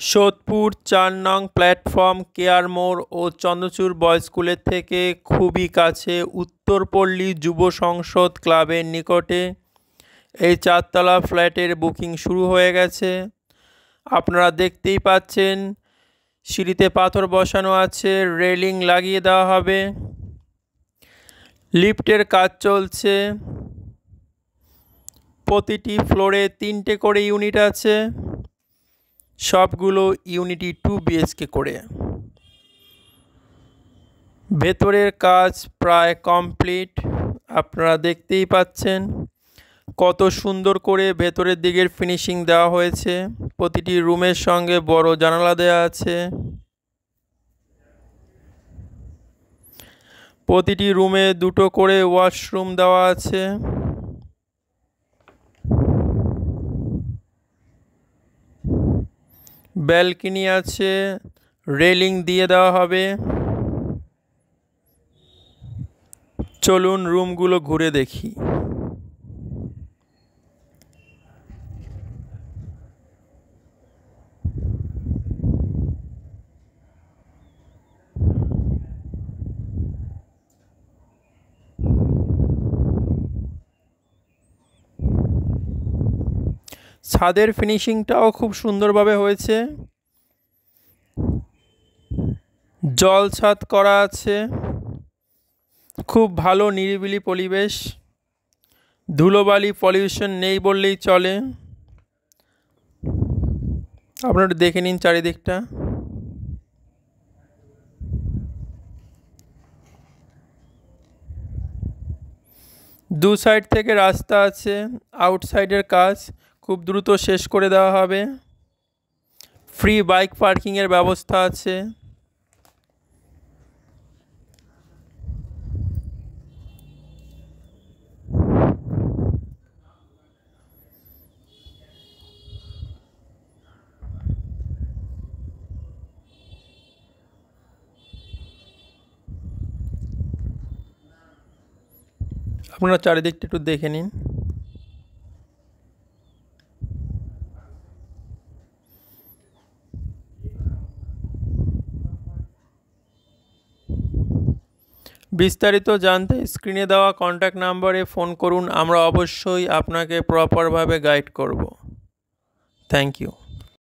সোদপুর ৪ নং platform, care মোড় ও Chandrachur boys স্কুলের থেকে খুবই কাছে উত্তরপল্লী যুব সংসদ ক্লাবের নিকটে এই ৪ তলা ফ্ল্যাটের বুকিং শুরু হয়ে গেছে। আপনারা দেখতেই পাচ্ছেন সিঁড়িতে পাথর বসানো আছে, রেলিং লাগিয়ে দেওয়া হবে, লিফটের কাজ চলছে। প্রতিটি ফ্লোরে ৩টে করে ইউনিট আছে, সবগুলো ইউনিটই 2 BHK করে। ভেতরের কাজ প্রায় কমপ্লিট, আপনারা দেখতেই পাচ্ছেন কত সুন্দর করে ভেতরের দিকের ফিনিশিং দেওয়া হয়েছে। প্রতিটি রুমের সঙ্গে বড় জানালা দেওয়া আছে, প্রতিটি রুমে 2টো করে ওয়াশরুম দেওয়া আছে। ব্যালকনি আছে, রেলিং দিয়ে দেওয়া হবে। চলুন রুমগুলো ঘুরে দেখি। ছাদের ফিনিশিংটাও খুব সুন্দরভাবে হয়েছে, জল ছাদ করা আছে, খুব ভালো নিরিবিলি পরিবেশ, ধুলোবালি পলিউশন নেই বললেই চলে। আপনারা দেখে নিন চারিদিকটা। দু সাইড থেকে রাস্তা আছে, আউটসাইডের কাজ খুব দ্রুত শেষ করে দেওয়া হবে। ফ্রি বাইক পার্কিংয়ের ব্যবস্থা আছে। আপনারা চারিদিকটা একটু দেখে নিন। বিস্তারিত জানতে স্ক্রিনে দেওয়া কন্ট্যাক্ট নাম্বারে ফোন করুন, আমরা অবশ্যই আপনাকে প্রপারভাবে গাইড করব। Thank you.